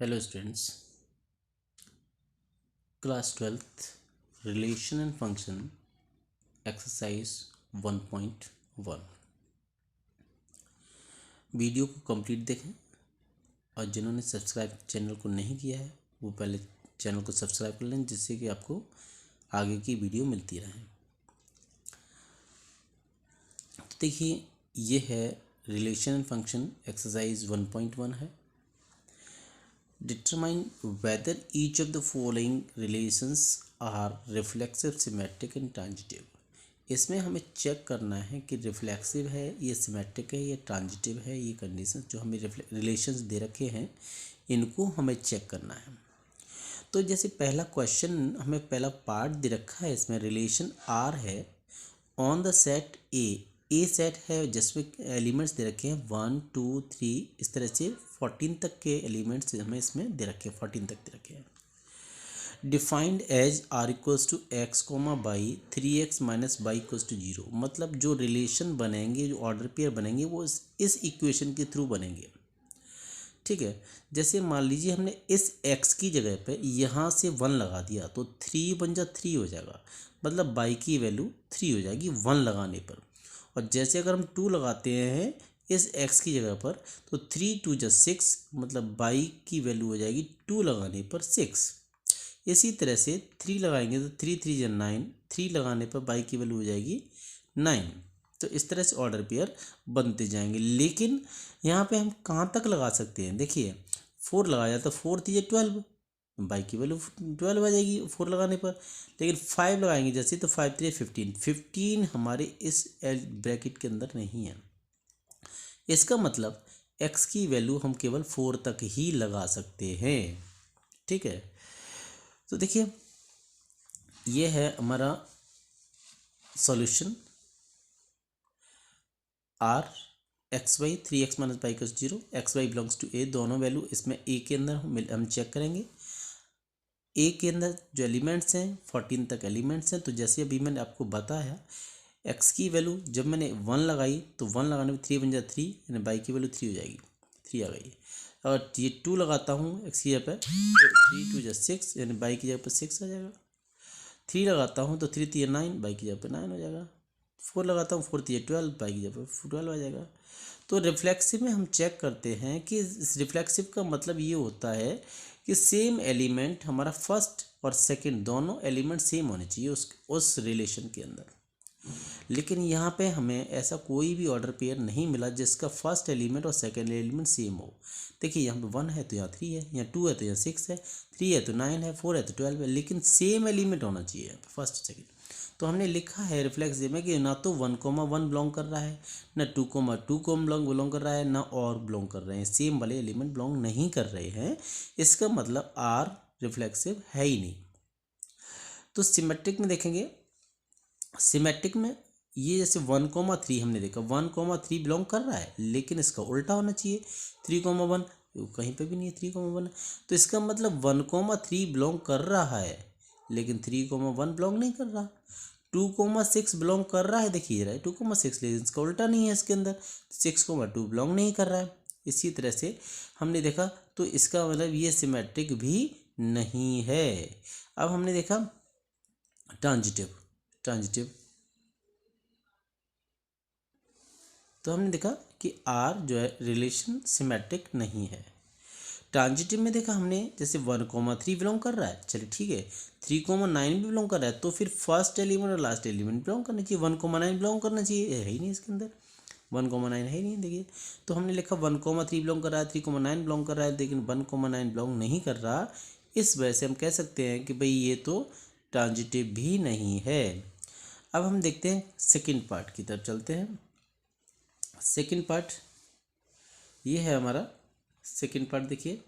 Hello students, class 12th relation and function exercise 1.1 video को complete देखें और जिन्होंने सब्सक्राइब चैनल को नहीं किया है वो पहले चैनल को सब्सक्राइब कर लें जिससे कि आपको आगे की वीडियो मिलती रहे। तो देखिए ये है रिलेशन एंड फंक्शन एक्सरसाइज 1.1 है। Determine whether each of the following relations are reflexive, symmetric and transitive। इसमें हमें चेक करना है कि रिफ्लेक्सिव है, ये सिमेट्रिक है, ये ट्रांजिटिव है। ये कंडीशंस जो हमें रिलेशंस दे रखे हैं इनको हमें चेक करना है। तो जैसे पहला क्वेश्चन हमें पहला पार्ट दे रखा है, इसमें रिलेशन आर है on the set A set है जिसमें एलिमेंट्स दे रखे हैं 1 2 3 इस तरह से 14 तक के एलिमेंट्स हमें इसमें दे रखे हैं, 14 तक दे रखे हैं। Defined as R equals to x comma y 3x minus by equals to 0। मतलब जो रिलेशन बनेंगे, जो ऑर्डर पेयर बनेंगे वो इस इक्वेशन के थ्रू बनेंगे। ठीक है, जैसे मान लीजिए हमने इस x की जगह पे यहाँ से 1 लगा दिया तो 3 बन जा 3 हो जाएगा, मतलब बाई की वैल्यू 3 हो जाएगी 1 लगाने पर। और जैसे अगर हम 2 लगाते हैं इस x की जगह पर तो 3 2 जा 6, मतलब बाई की वैल्यू हो जाएगी 2 लगाने पर 6। इसी तरह से 3 लगाएंगे तो 3 3 जा 9, 3 लगाने पर बाई की वैल्यू हो जाएगी 9। तो इस तरह से ऑर्डर पेयर बनते जाएंगे। लेकिन यहाँ पे हम कहाँ तक लगा सकते हैं, देखिए 4 लगाया तो 4 3 12, बाई की वैल्यू 12 आ जाएगी 4 लगाने पर। लेकिन 5 लगाएंगे जैसे तो 5 3 15, 15 हमारे इस ब्रैकेट के अंदर नहीं है। इसका मतलब x की वैल्यू हम केवल 4 तक ही लगा सकते हैं। ठीक है, तो देखिए ये है हमारा solution R X Y 3x minus by equals 0, X Y belongs to A. दोनों वैल्यू इसमें ए के अंदर हम चेक करेंगे। ए के अंदर जो एलिमेंट्स हैं 14 तक एलिमेंट्स हैं। तो जैसे अभी मैंने आपको बताया एक्स की वैल्यू जब मैंने 1 लगाई तो 1 लगाने में 3 बन जाए 3, यानी बाई की वैल्यू 3 हो जाएगी, 3 आ गई। और ये 2 लगाता हूँ एक्स की जगह पर तो 3 2 जा 6, यानी बाई की जगह पर 6 आ जाएगा। 3 लगाता हूँ तो 3 3 9, बाई की जगह पर 9 हो जाएगा। 4 लगाता हूँ 4 3 12, बाई की जगह पर 12 आ जाएगा। तो रिफ्लेक्सिव में हम चेक करते हैं कि रिफ्लेक्सिव का मतलब ये होता है कि सेम एलिमेंट हमारा फर्स्ट और सेकंड दोनों एलिमेंट सेम होने चाहिए उस रिलेशन के अंदर। लेकिन यहाँ पे हमें ऐसा कोई भी ऑर्डर पेयर नहीं मिला जिसका फर्स्ट एलिमेंट और सेकंड एलिमेंट सेम हो। देखिए यहाँ पे 1 है तो यहाँ 3 है, यहाँ 2 है तो यहाँ 6 है, 3 है तो 9 है, 4 है तो 12 है, लेकिन सेम एलिमेंट होना चाहिए फर्स्ट सेकंड। तो हमने लिखा है रिफ्लेक्सिव में कि ना तो 1,1 बिलोंग कर रहा है, ना 2,2 को बिलोंग कर रहा है, ना और बिलोंग कर रहे हैं, सेम वाले एलिमेंट बिलोंग नहीं कर रहे हैं। इसका मतलब आर रिफ्लेक्सिव है ही नहीं। तो सिमेट्रिक में देखेंगे, सिमेट्रिक में ये जैसे 1,3 हमने देखा 1,3 बिलोंग कर रहा है, लेकिन इसका उल्टा होना चाहिए 3,1, कहीं पे भी नहीं है 3,1। तो इसका मतलब 1,3 बिलोंग कर रहा है लेकिन 3,1 बिलोंग नहीं कर रहा। 2,6 बिलोंग कर रहा है, देखिए रहा है 2,6, लेकिन इसका उल्टा नहीं है, इसके अंदर 6,2 बिलोंग नहीं कर रहा है। इसी तरह से हमने देखा तो इसका मतलब ये सिमेट्रिक भी नहीं है। अब हमने देखा ट्रांजिटिव, ट्रांजिटिव तो हमने देखा कि आर जो है रिलेशन सिमेट्रिक नहीं है। ट्रांजिटिव में देखा हमने जैसे 1,3 बिलोंग कर रहा है, चलिए ठीक है, 3,9 भी बिलोंग कर रहा है तो फिर फर्स्ट एलिमेंट और लास्ट एलिमेंट बिलोंग करना चाहिए, 1,9 बिलोंग करना चाहिए, है ही नहीं इसके अंदर, 1,9 है ही नहीं। देखिए तो हमने लिखा 1,3 बिलोंग कर रहा है, 3,9 बिलोंग कर रहा है, लेकिन 1,9 बिलोंग नहीं कर रहा। इस वजह से हम कह सकते हैं कि भाई ये तो ट्रांजिटिव भी नहीं है। अब हम देखते हैं सेकेंड पार्ट की तरफ चलते हैं। सेकेंड पार्ट ये है हमारा सेकेंड पार्ट। देखिए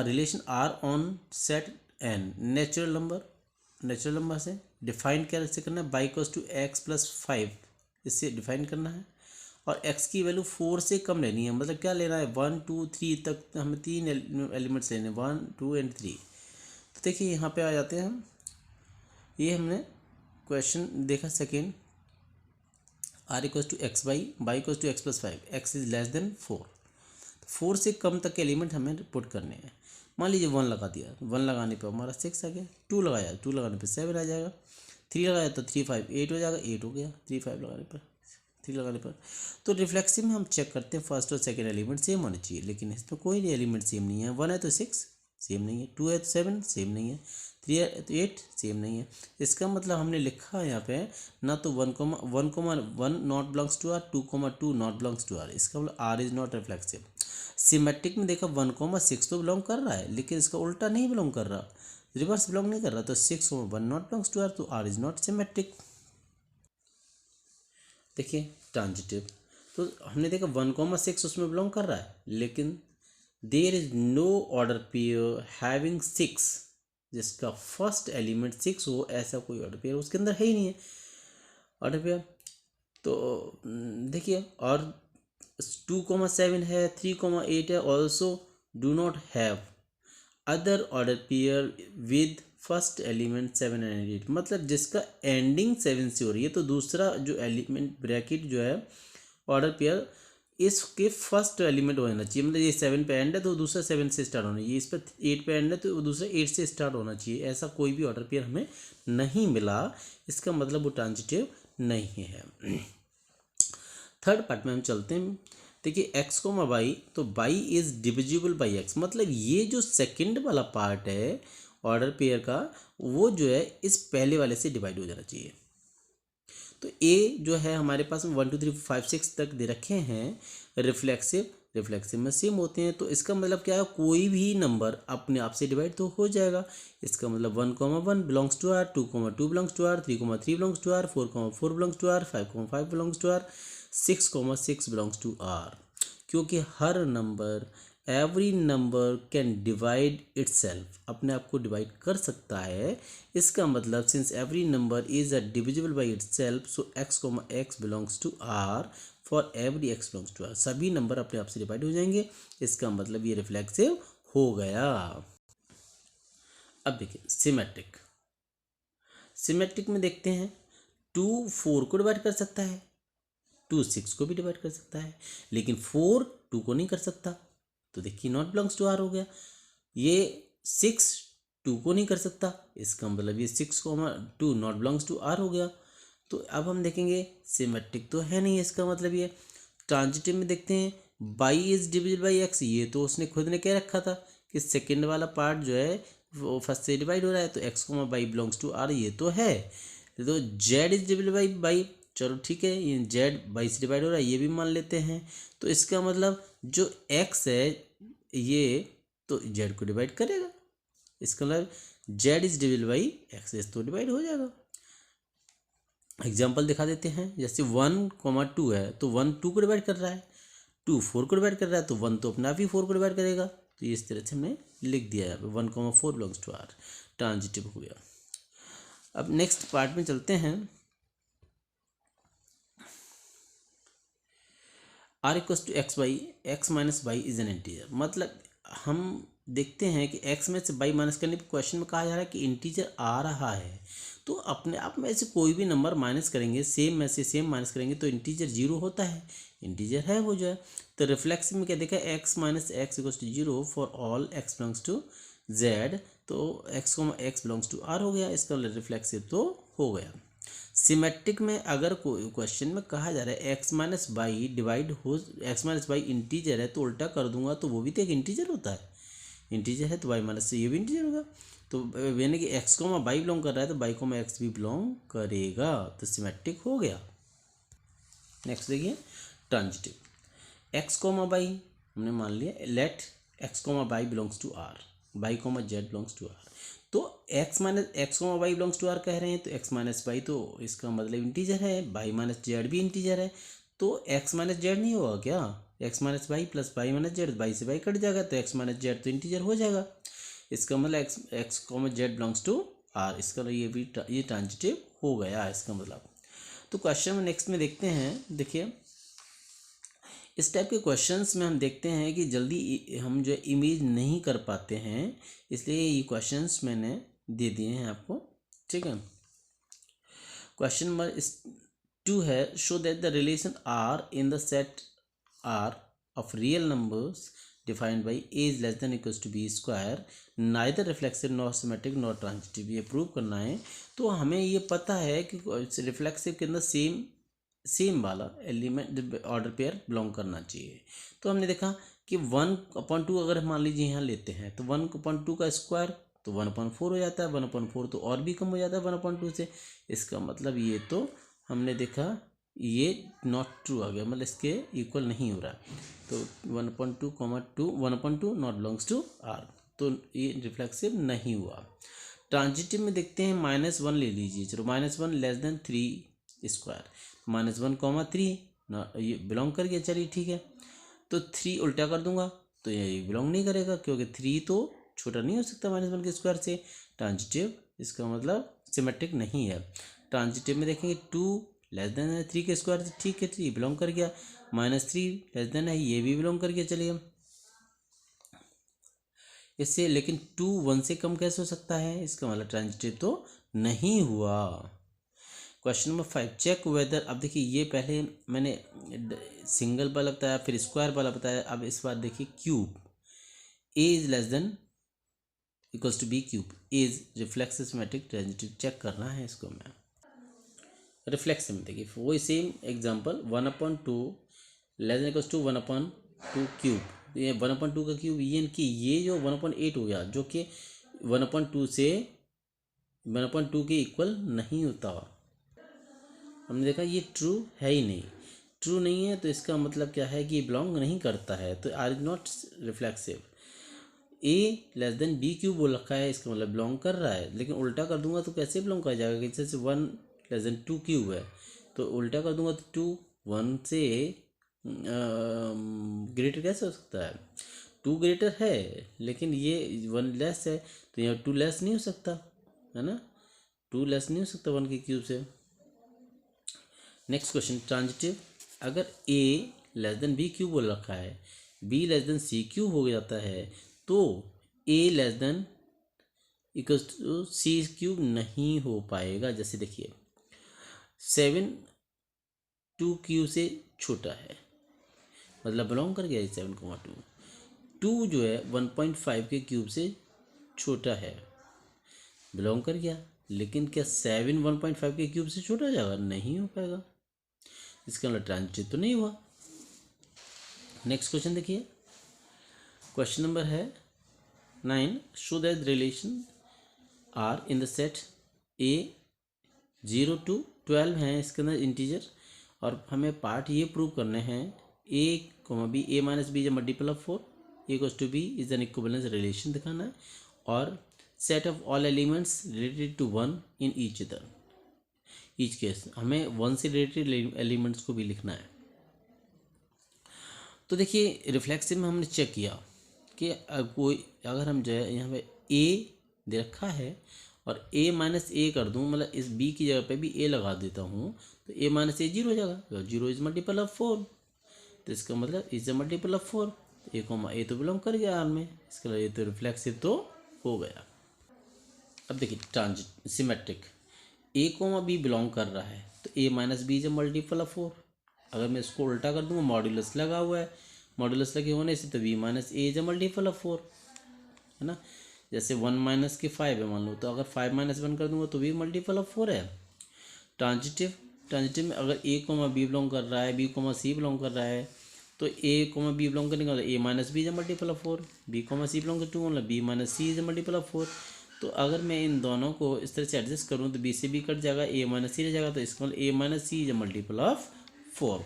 relation R on set N natural number से डिफाइन कैसे करना है, y equals to x plus 5, इससे डिफाइन करना है। और x की वैल्यू 4 से कम लेनी है, मतलब क्या लेना है 1 2 3 तक हमें 3 एलिमेंट्स लेने, 1 2 एंड 3। तो देखिए यहाँ पे आ जाते हैं हम, ये हमने क्वेश्चन देखा second, R equals to x y equals to x plus 5, x is less than 4। 4 से कम तक के एलिमेंट हमें पुट करने हैं। मान लीजिए 1 लगा दिया, 1 लगाने पर हमारा 6 आ गया, 2 लगाया, 2 लगाने पर 7 आ जाएगा, 3 लगाया तो 3 5 8 हो जाएगा, 8 हो गया 3 5 लगाने पर, 3 लगाने पर। तो रिफ्लेक्सिव में हम चेक करते हैं फर्स्ट और सेकंड एलिमेंट सेम होने चाहिए, लेकिन इसमें कोई नहीं एलिमेंट सेम नहीं है। 1 है तो 6 सेम नहीं है, 2 है तो 7 सेम नहीं है, 3 है तो 8 सेम नहीं है। इसका मतलब हमने लिखा है यहाँ पे ना तो 1,1 not belongs to R, 2,2 not belongs to R. इसका मतलब R is not reflexive. Symmetric में देखा 1,6 तो बिलोंग कर रहा है, लेकिन इसका उल्टा नहीं बिलोंग कर रहा, रिवर्स बिलोंग नहीं कर रहा, तो 6,1 नॉट बिलोंग्स टू आर, तो आर इज नॉट सिमेट्रिक। देखिए ट्रांजिटिव, तो हमने देखा 1,6 उसमें बिलोंग कर रहा है, लेकिन there is no order pair having 6 जिसका फर्स्ट एलिमेंट 6 हो, ऐसा कोई ऑर्डर पेयर उसके अंदर है ही नहीं है ऑर्डर पेयर। तो देखिए, और 2,7 है, 3,8 है, also do not have other order pair with first element 7 and 8, मतलब जिसका एंडिंग 7 से हो रही है, तो दूसरा जो एलिमेंट ब्रैकेट जो है ऑर्डर पेयर इसके फर्स्ट एलिमेंट होना चाहिए, मतलब ये 7 पे एंड है तो दूसरा 7 से स्टार्ट होना चाहिए, इस पर 8 पे एंड है तो दूसरा 8 से स्टार्ट होना चाहिए। ऐसा कोई भी ऑर्डर पेयर हमें नहीं मिला, इसका मतलब वो ट्रांजिटिव नहीं है। थर्ड पार्ट में हम चलते हैं। देखिए एक्स को वाई, तो y is divisible by x, मतलब ये जो सेकंड वाला पार्ट है ऑर्डर पेयर का, वो जो है इस पहले वाले से डिवाइड हो जाना चाहिए। तो ए जो है हमारे पास में 1 2 3 4 5 6 तक दे रखे हैं रिफ्लेक्सिव, रिफ्लेक्सिव में सेम होते हैं, तो इसका मतलब क्या है, कोई भी नंबर अपने आप से डिवाइड तो हो जाएगा। इसका मतलब 1,1 belongs to R, 2,2 belongs to R, 3,3 belongs to R, 4,4 belongs to R, 5,5 belongs to R, 6,6 belongs to R, क्योंकि हर number every number can divide itself, अपने आप को डिवाइड कर सकता है। इसका मतलब since every number is a divisible by itself, so X comma X belongs to R for every X belongs to R, सभी नंबर अपने आप से डिवाइड हो जाएंगे। इसका मतलब ये रिफ्लेक्सिव हो गया। अब देखिए सिमेट्रिक, सिमेट्रिक में देखते हैं 2 4 को डिवाइड कर सकता है, 2 6 को भी डिवाइड कर सकता है, लेकिन 4 2 को नहीं कर सकता, तो देखिए नॉट बिलोंग्स टू आर हो गया। ये 6 2 को नहीं कर सकता, इसका मतलब ये 6,2 नॉट बिलोंग्स टू आर हो गया। तो अब हम देखेंगे सिमेट्रिक तो है नहीं, इसका मतलब ये। ट्रांजिटिव में देखते हैं by is divisible by x, ये तो उसने खुद ने कह रखा था कि सेकेंड वाला पार्ट जो है वो फर्स्ट से डिवाइड हो रहा है, तो एक्स को बाई बिलोंग्स टू आर, ये तो है। तो Z is divisible by by, चलो ठीक है, ये जेड बाई से डिवाइड हो रहा है, ये भी मान लेते हैं। तो इसका मतलब जो एक्स है ये तो जेड को डिवाइड करेगा, इसका मतलब Z is divisible by x, तो डिवाइड हो जाएगा। एग्जाम्पल दिखा देते हैं, जैसे 1,2 है तो 1 2 को डिवाइड कर रहा है, 2 4 को डिवाइड कर रहा है, तो 1 तो अपना भी 4 को डिवाइड करेगा। तो इस तरह से हमने लिख दिया है 1,4 बिलोंग्स टू आर, ट्रांजिटिव हो गया। अब नेक्स्ट पार्ट में चलते हैं। R equals to x y, x minus y is an integer, मतलब हम देखते हैं कि एक्स में से वाई माइनस करने पर क्वेश्चन में कहा जा रहा है कि इंटीजर आ रहा है, तो अपने आप में से कोई भी नंबर माइनस करेंगे, सेम में से सेम माइनस करेंगे तो इंटीजर जीरो होता है, इंटीजर है वो जो है। तो रिफ्लेक्सिव में क्या देखा, x minus x equals to zero for all x belongs to Z, तो एक्स को एक्स बिलोंग्स टू आर हो गया, इसका रिफ्लेक्सिव तो हो गया। सिमेट्रिक में अगर कोई क्वेश्चन में कहा जा रहा है एक्स माइनस बाई डिवाइड हो, एक्स माइनस बाई इंटीजर है तो उल्टा कर दूंगा तो वो भी तो एक इंटीजर होता है, इंटीजर है तो वाई माइनस से ये भी इंटीजर होगा। तो यानी कि एक्स को मैं बाई बिलोंग कर रहा है तो बाई को मैं एक्स भी बिलोंग करेगा, तो सिमेट्रिक हो गया। नेक्स्ट देखिए ट्रांजिटिव, एक्स कोमा बाई हमने मान लिया, let X comma Y belongs to R, Y comma Z belongs to R, तो x minus X comma Y belongs to R कह रहे हैं, तो एक्स माइनस बाई तो इसका मतलब इंटीजर है, बाई माइनस जेड भी इंटीजर है, तो एक्स माइनस जेड नहीं होगा क्या, x minus y plus y minus Z, y से बाई कट जाएगा तो एक्स माइनस जेड तो इंटीजर हो जाएगा, इसका मतलब x x comma Z belongs to R, इसका मतलब ये भी ये ट्रांजिटिव हो गया इसका मतलब। तो क्वेश्चन में नेक्स्ट में देखते हैं, देखिए इस टाइप के क्वेश्चंस में हम देखते हैं कि जल्दी हम जो इमेज नहीं कर पाते हैं, इसलिए ये क्वेश्चंस मैंने दे दिए हैं आपको, ठीक है। क्वेश्चन नंबर 2 है, show that the relation R in the set R of real numbers defined by a is less than equals to b square neither reflexive not symmetric not transitive, ये prove करना है। तो हमें ये पता है कि रिफ्लेक्सिव के अंदर सेम वाला एलिमेंट ऑर्डर पेयर बिलोंग करना चाहिए। तो हमने देखा कि 1/2 अगर मान लीजिए यहाँ लेते हैं तो 1/2 का स्क्वायर तो 1/4 हो जाता है, 1/4 तो और भी कम हो जाता है 1/2 से। इसका मतलब ये तो हमने देखा ये नॉट ट्रू आ गया, मतलब इसके इक्वल नहीं हो रहा। तो 1/2 2 1/2 नॉट बिलोंग्स टू आर, तो ये रिफ्लेक्सिव नहीं हुआ। ट्रांजिटिव में देखते हैं -1 ले लीजिए, चलो -1 लेस देन 3 स्क्वायर, -1, 3 ये बिलोंग कर गया, चलिए ठीक है। तो 3 उल्टा कर दूंगा तो ये बिलोंग नहीं करेगा, क्योंकि 3 तो छोटा नहीं हो सकता -1 के स्क्वायर से। ट्रांजिटिव इसका मतलब सिमेट्रिक नहीं है। ट्रांजिटिव में देखेंगे 2 लेस देन है 3 के स्क्वायर से, ठीक है 3 बिलोंग कर गया। -3 लेस देन है, ये भी बिलोंग कर गया, चलिए इससे। लेकिन 2 1 से कम कैसे हो सकता है, इसका मतलब ट्रांजिटिव तो नहीं हुआ। क्वेश्चन नंबर 5 चेक वेदर, अब देखिए ये पहले मैंने सिंगल वाला बताया, फिर स्क्वायर वाला बताया, अब इस बार देखिए cube, a is less than equals to b cube, is reflexive symmetric transitive, check करना है इसको। मैं रिफ्लेक्सिव में देखिए वही same example 1/2 less than equals to 1/2 cube, ये 1/2 का क्यूब, ये जो 1/8 हो गया, जो कि 1/2 से 1/2 के इक्वल नहीं होता। हमने देखा ये ट्रू है ही नहीं, ट्रू नहीं है तो इसका मतलब क्या है कि ये बिलोंग नहीं करता है, तो R is not reflexive. A less than B cube बोल रखा है, इसका मतलब बिलोंग कर रहा है, लेकिन उल्टा कर दूंगा तो कैसे बिलोंग कर जाएगा, जैसे 1 लेस देन 2 क्यूब है, तो उल्टा कर दूंगा तो 2 1 से ग्रेटर कैसे हो सकता है, 2 ग्रेटर है लेकिन ये 1 लेस है, तो यहाँ 2 लेस नहीं हो सकता है ना, 2 लेस नहीं हो सकता 1 के क्यूब से। नेक्स्ट क्वेश्चन ट्रांजिटिव, अगर A less than B cube बोल रखा है, B less than C cube हो जाता है, तो A less than equals to C cube नहीं हो पाएगा। जैसे देखिए 7 2 क्यूब से छोटा है, मतलब बिलोंग कर गया 7,2। 2 जो है 1.5 के क्यूब से छोटा है, बिलोंग कर गया, लेकिन क्या 7 1.5 के क्यूब से छोटा जाएगा, नहीं हो पाएगा, इसका मतलब ट्रांजिटिव तो नहीं हुआ। नेक्स्ट क्वेश्चन देखिए, क्वेश्चन नंबर है 9, show that relation R in the set a 0 to 12 हैं इसके अंदर इंटीजर, और हमें पार्ट ये प्रूव करने हैं a b, a minus b is multiple of 4, a equals to b is an equivalence relation दिखाना है, और set of all elements related to 1 in each other, each case हमें 1 से रिलेटेड एलिमेंट्स को भी लिखना है। तो देखिए रिफ्लेक्सिव में हमने चेक किया कि कोई अगर हम जो है यहाँ पे ए दे रखा है और a माइनस ए कर दूँ, मतलब इस b की जगह पे भी a लगा देता हूँ, तो a माइनस ए 0 हो जाएगा, 0 इज मल्टीपल ऑफ 4, तो इसका मतलब is a multiple of 4, a तो बिलोंग कर गया आर में, इसका मतलब ये तो रिफ्लेक्सिव तो हो गया। अब देखिए transit symmetric, a b belong कर रहा है, तो a minus b is a multiple of 4, अगर मैं इसको उल्टा कर दूँगा मॉड्यूलस लगा हुआ है, मॉड्यूलस लगे होने से तो b minus A is a multiple of 4 है ना। जैसे 1 माइनस के 5 है मान लो, तो अगर 5 माइनस 1 कर दूंगा तो भी मल्टीपल ऑफ 4 है। ट्रांजिटिव में अगर a बी बिलोंग कर रहा है, b सी बिलोंग कर रहा है, तो a बी बिलोंग करने का मतलब a minus b is multiple of 4, b c belong कर 2 मतलब b minus c is multiple of 4। तो अगर मैं इन दोनों को इस तरह से एडजस्ट करूँ तो b से b कट जाएगा, a माइनस सी रह जाएगा, तो इसका मतलब a minus c is multiple of 4,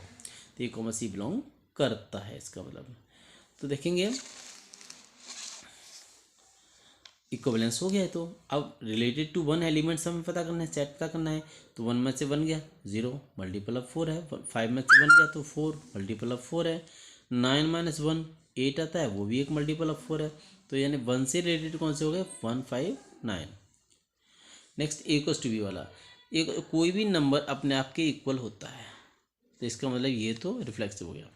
तो a सी बिलोंग करता है इसका मतलब। तो देखेंगे इक्विवेलेंस हो गया है, तो अब रिलेटेड टू 1 एलिमेंट्स हमें पता करना है, सेट पता करना है, तो 1 में से 1 गया 0 मल्टीपल ऑफ 4 है, 5 में से 1 गया तो 4 मल्टीपल ऑफ 4 है, 9 माइनस 1 8 आता है, वो भी एक मल्टीपल ऑफ 4 है, तो यानी 1 से रिलेटेड कौन से हो गए 1 5 9। Next a equals to b वाला, एक कोई भी नंबर अपने आप के इक्वल होता है, तो इसका मतलब ये तो रिफ्लेक्सिव हो गया।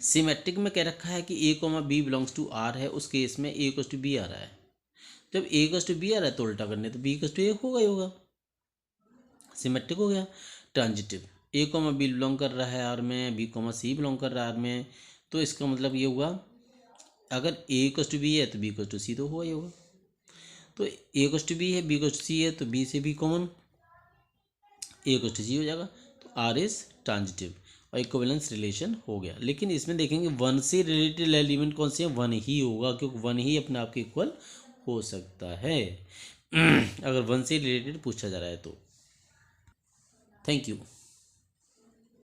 सिमेट्रिक में कह रखा है कि a b belongs to r है, उस केस में a इक्वल्स टू b आ रहा है, जब a इक्वल्स टू b आ रहा है तो उल्टा करने तो b इक्वल्स टू a होगा ही होगा, सिमेट्रिक हो गया। ट्रांजिटिव ए कॉमा बी बिलोंग कर रहा है आर में, बी कॉमा सी बिलोंग कर रहा है आर में, तो इसका मतलब ये हुआ अगर ए इक्वल्स टू बी है तो बी इक्वल्स टू सी तो हुआ ही होगा। तो ए इक्वल्स टू बी है, बी इक्वल्स टू सी है, तो बी से B common, A equals to C हो जाएगा। तो आर इज ट्रांजिटिव और इक्विवेलेंस रिलेशन हो गया। लेकिन इसमें देखेंगे वन से रिलेटेड एलिमेंट कौन से हैं, वन ही होगा, क्योंकि वन ही अपने आप के इक्वल हो सकता है अगर वन से रिलेटेड पूछा जा रहा है तो। Thank you.